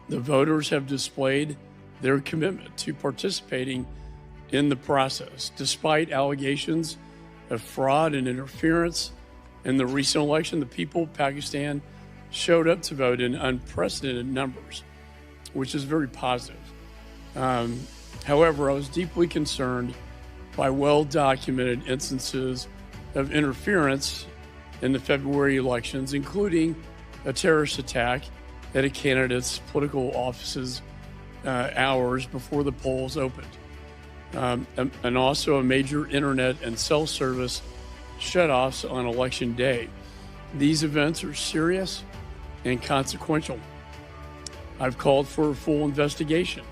The voters have displayed their commitment to participating in the process, despite allegations of fraud and interference. In the recent election, the people of Pakistan showed up to vote in unprecedented numbers, which is very positive. However, I was deeply concerned by well-documented instances of interference in the February elections, including a terrorist attack at a candidate's political offices hours before the polls opened, and also a major internet and cell service shutoffs on election day. These events are serious and consequential. I've called for a full investigation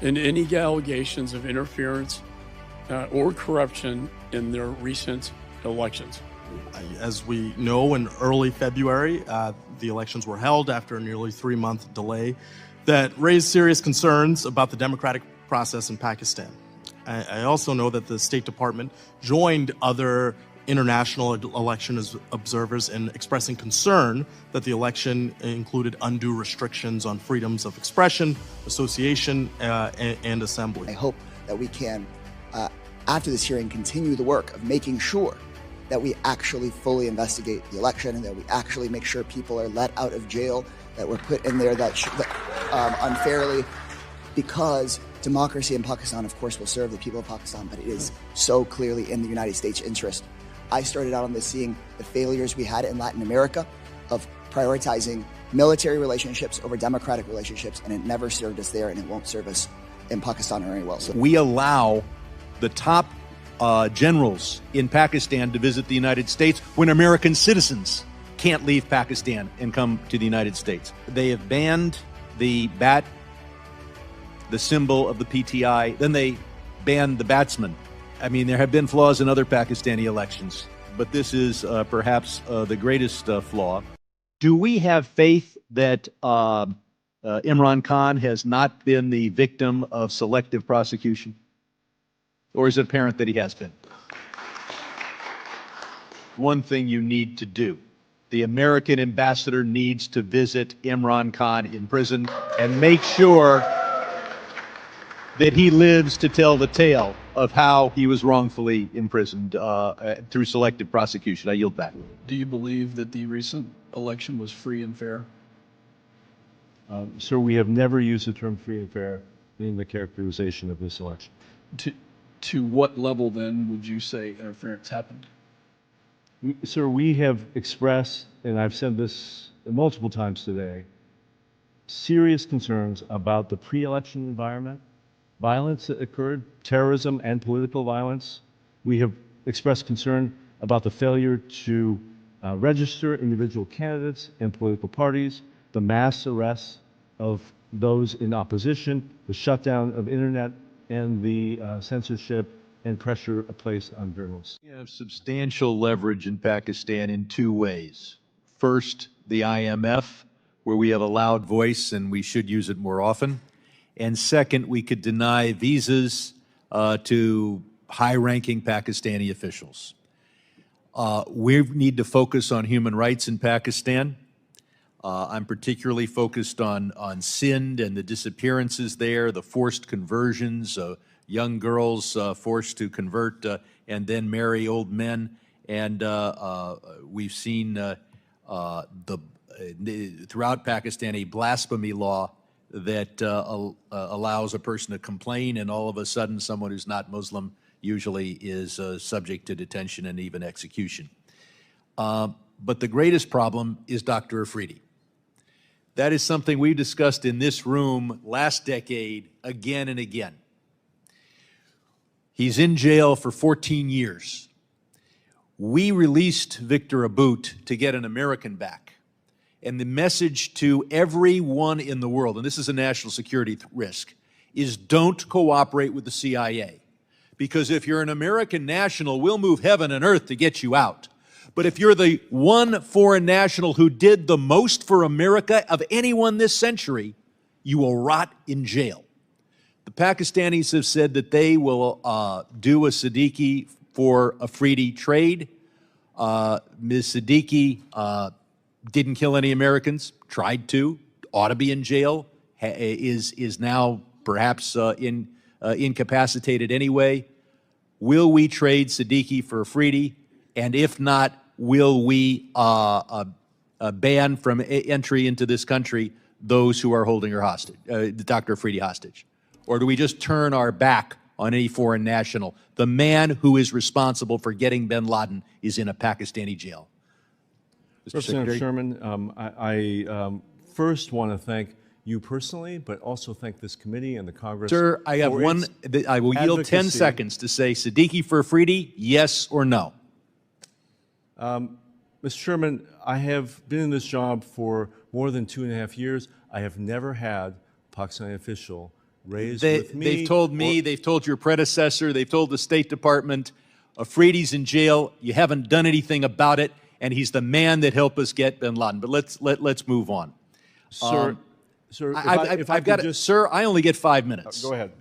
into any allegations of interference or corruption in their recent elections. As we know, in early February, the elections were held after a nearly 3-month delay that raised serious concerns about the democratic process in Pakistan. I also know that the State Department joined other international election observers in expressing concern that the election included undue restrictions on freedoms of expression, association, and assembly. I hope that we can, after this hearing, continue the work of making sure that we actually fully investigate the election and that we actually make sure people are let out of jail that were put in there that unfairly, because democracy in Pakistan, of course, will serve the people of Pakistan, but it is so clearly in the United States' interest. I started out on this seeing the failures we had in Latin America of prioritizing military relationships over democratic relationships, and it never served us there, and it won't serve us in Pakistan very well. So we allow the top generals in Pakistan to visit the United States when American citizens can't leave Pakistan and come to the United States. They have banned the bat, the symbol of the PTI, then they banned the batsman. I mean, there have been flaws in other Pakistani elections, but this is perhaps the greatest flaw. Do we have faith that Imran Khan has not been the victim of selective prosecution? Or is it apparent that he has been? One thing you need to do. The American ambassador needs to visit Imran Khan in prison and make sure that he lives to tell the tale of how he was wrongfully imprisoned through selective prosecution. I yield back. Do you believe that the recent election was free and fair? Sir, we have never used the term free and fair in the characterization of this election. To what level, then, would you say interference happened? Sir, we have expressed, and I've said this multiple times today, serious concerns about the pre-election environment, violence that occurred, terrorism and political violence. We have expressed concern about the failure to register individual candidates and political parties, the mass arrests of those in opposition, the shutdown of internet, and the censorship and pressure placed on journalists. We have substantial leverage in Pakistan in two ways. First, the IMF, where we have a loud voice and we should use it more often. And second, we could deny visas to high-ranking Pakistani officials. We need to focus on human rights in Pakistan. I'm particularly focused on Sindh and the disappearances there, the forced conversions, young girls forced to convert and then marry old men. And we've seen throughout Pakistan a blasphemy law that allows a person to complain, and all of a sudden someone who's not Muslim usually is subject to detention and even execution. But the greatest problem is Dr. Afridi. That is something we discussed in this room last decade again and again. He's in jail for 14 years. We released Victor About to get an American back. And the message to everyone in the world, and this is a national security risk, is don't cooperate with the CIA. Because if you're an American national, we'll move heaven and earth to get you out. But if you're the one foreign national who did the most for America of anyone this century, you will rot in jail. The Pakistanis have said that they will do a Siddiqui for Afridi trade. Ms. Siddiqui didn't kill any Americans, tried to, ought to be in jail, is now perhaps incapacitated anyway. Will we trade Siddiqui for Afridi? And if not, will we ban from entry into this country those who are holding her hostage, Dr. Afridi hostage? Or do we just turn our back on any foreign national? The man who is responsible for getting bin Laden is in a Pakistani jail. Mr. Representative Secretary? Sherman, I first want to thank you personally, but also thank this committee and the Congress. Sir, I have for one. its I will yield 10 advocacy. seconds to say Siddiqui for Afridi, yes or no? Mr. Sherman, I have been in this job for more than 2.5 years. I have never had a Pakistani official raise with me. They've told me, they've told your predecessor, they've told the State Department, Afridi's in jail. You haven't done anything about it, and he's the man that helped us get bin Laden. But let's move on. Sir, I've got it, sir. I only get 5 minutes. Go ahead.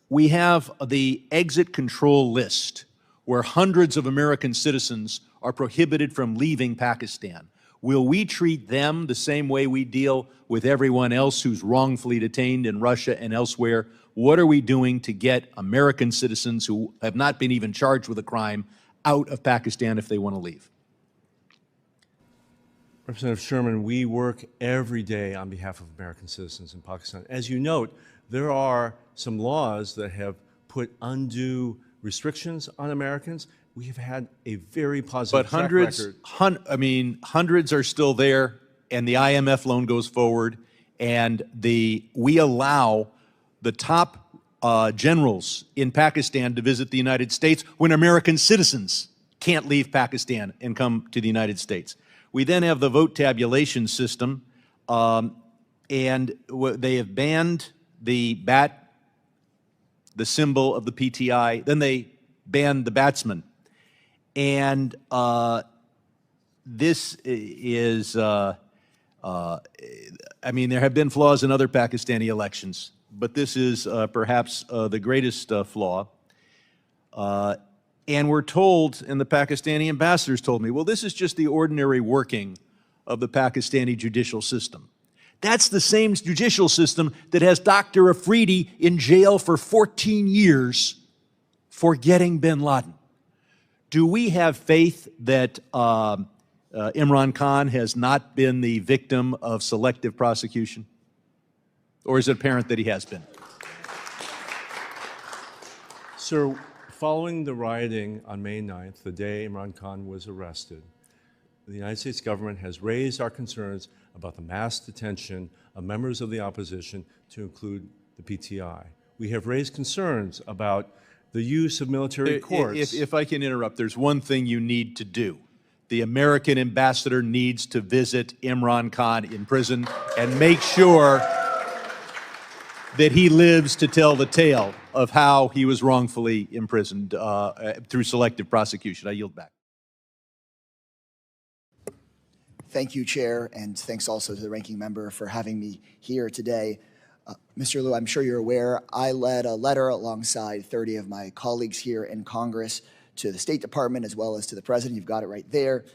We have the exit control list where hundreds of American citizens are prohibited from leaving Pakistan. Will we treat them the same way we deal with everyone else who's wrongfully detained in Russia and elsewhere? What are we doing to get American citizens who have not been even charged with a crime out of Pakistan if they want to leave? Representative Sherman, we work every day on behalf of American citizens in Pakistan. As you note, there are some laws that have put undue restrictions on Americans. We have had a very positive track record. Hundreds are still there, and the IMF loan goes forward, and we allow the top generals in Pakistan to visit the United States when American citizens can't leave Pakistan and come to the United States. We then have the vote tabulation system, and they have banned the bat, the symbol of the PTI. Then they banned the batsman. And this is, there have been flaws in other Pakistani elections, but this is perhaps the greatest flaw. And we're told, and the Pakistani ambassadors told me, well, this is just the ordinary working of the Pakistani judicial system. That's the same judicial system that has Dr. Afridi in jail for 14 years for getting bin Laden. Do we have faith that Imran Khan has not been the victim of selective prosecution? Or is it apparent that he has been? Sir, following the rioting on May 9th, the day Imran Khan was arrested, the United States government has raised our concerns about the mass detention of members of the opposition, to include the PTI. We have raised concerns about the use of military courts. If I can interrupt, there's one thing you need to do. The American ambassador needs to visit Imran Khan in prison and make sure that he lives to tell the tale of how he was wrongfully imprisoned through selective prosecution. I yield back. Thank you, Chair, and thanks also to the ranking member for having me here today. Mr. Liu, I'm sure you're aware, I led a letter alongside 30 of my colleagues here in Congress to the State Department as well as to the President. You've got it right there,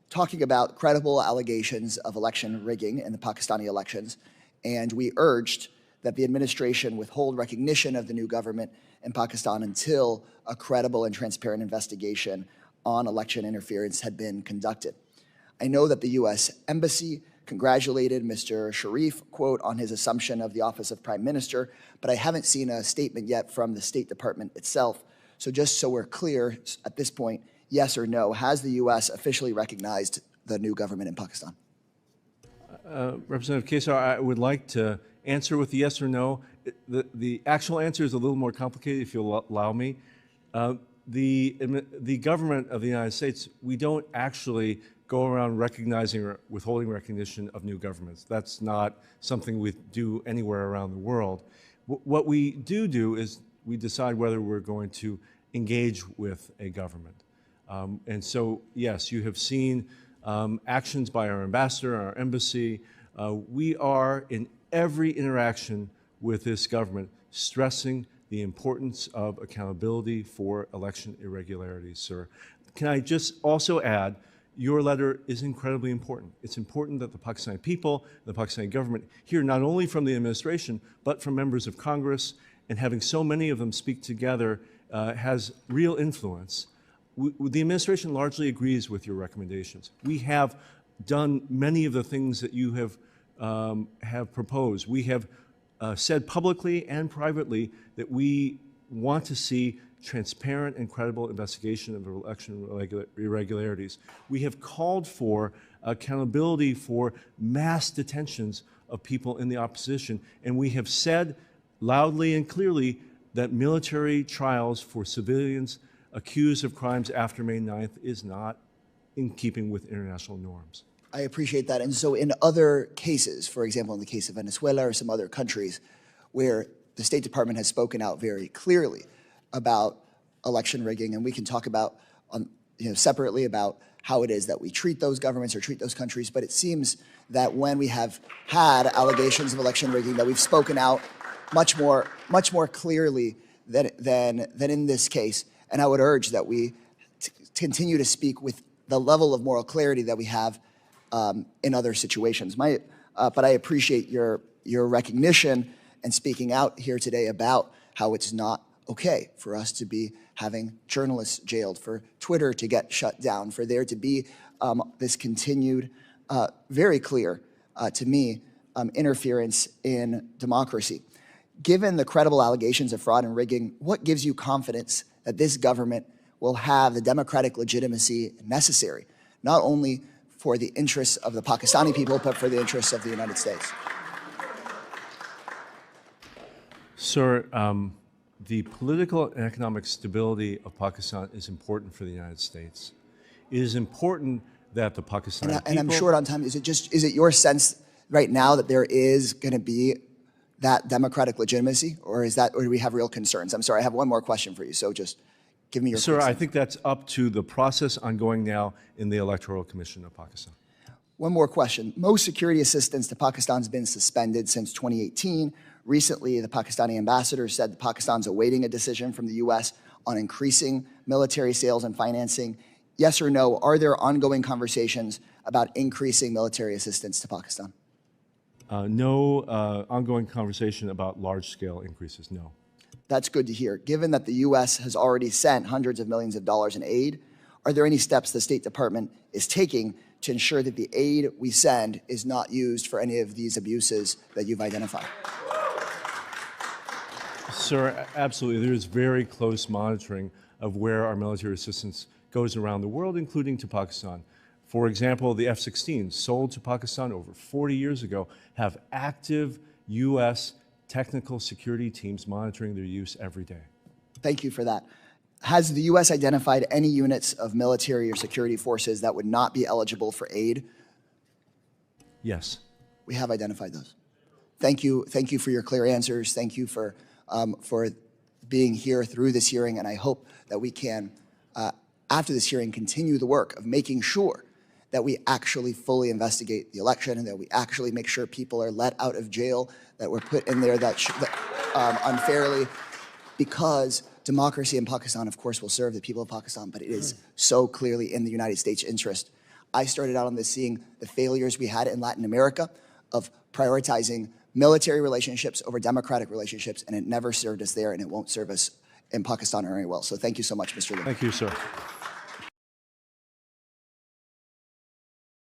talking about credible allegations of election rigging in the Pakistani elections. And we urged that the administration withhold recognition of the new government in Pakistan until a credible and transparent investigation on election interference had been conducted. I know that the U.S. Embassy congratulated Mr. Sharif, quote, on his assumption of the office of Prime Minister, but I haven't seen a statement yet from the State Department itself. So just so we're clear at this point, yes or no, has the U.S. officially recognized the new government in Pakistan? Representative Kesar, I would like to answer with a yes or no. The actual answer is a little more complicated, if you'll allow me. The government of the United States, we don't actually go around recognizing or withholding recognition of new governments. That's not something we do anywhere around the world. What we do is we decide whether we're going to engage with a government. And so, yes, you have seen actions by our ambassador, our embassy. We are, in every interaction with this government, stressing the importance of accountability for election irregularities, sir. Can I just also add, your letter is incredibly important. It's important that the Pakistani people, the Pakistani government hear not only from the administration, but from members of Congress, and having so many of them speak together has real influence. The administration largely agrees with your recommendations. We have done many of the things that you have proposed. We have said publicly and privately that we want to see transparent and credible investigation of election irregularities. We have called for accountability for mass detentions of people in the opposition, and we have said loudly and clearly that military trials for civilians accused of crimes after May 9th is not in keeping with international norms. I appreciate that. And so in other cases, for example, in the case of Venezuela or some other countries where the State Department has spoken out very clearly about election rigging, and we can talk about separately about how it is that we treat those governments or treat those countries, but it seems that when we have had allegations of election rigging, that we've spoken out much more clearly than in this case. And I would urge that we continue to speak with the level of moral clarity that we have in other situations. But I appreciate your recognition and speaking out here today about how it's not okay for us to be having journalists jailed, for Twitter to get shut down, for there to be this continued, very clear to me, interference in democracy. Given the credible allegations of fraud and rigging, what gives you confidence that this government will have the democratic legitimacy necessary, not only for the interests of the Pakistani people, but for the interests of the United States? Sir, the political and economic stability of Pakistan is important for the United States. It is important that the Pakistani people... And I'm short on time. Is it your sense right now that there is going to be that democratic legitimacy, or do we have real concerns? I'm sorry, I have one more question for you, so just give me your... Sir, I think that's up to the process ongoing now in the Electoral Commission of Pakistan. One more question. Most security assistance to Pakistan has been suspended since 2018. Recently, the Pakistani ambassador said that Pakistan's awaiting a decision from the U.S. on increasing military sales and financing. Yes or no, are there ongoing conversations about increasing military assistance to Pakistan? No ongoing conversation about large-scale increases, no. That's good to hear. Given that the U.S. has already sent hundreds of millions of dollars in aid, are there any steps the State Department is taking to ensure that the aid we send is not used for any of these abuses that you've identified? Sir, absolutely. There is very close monitoring of where our military assistance goes around the world, including to Pakistan. For example, the F-16s sold to Pakistan over 40 years ago have active U.S. technical security teams monitoring their use every day. Thank you for that. Has the U.S. identified any units of military or security forces that would not be eligible for aid? Yes. We have identified those. Thank you for your clear answers. Thank you for being here through this hearing, and I hope that we can, after this hearing, continue the work of making sure that we actually fully investigate the election and that we actually make sure people are let out of jail that were put in there unfairly, because democracy in Pakistan, of course, will serve the people of Pakistan, but it is so clearly in the United States' interest. I started out on this seeing the failures we had in Latin America of prioritizing military relationships over democratic relationships, and it never served us there, and it won't serve us in Pakistan very well. So thank you so much, Mr. Lee. Thank you, sir.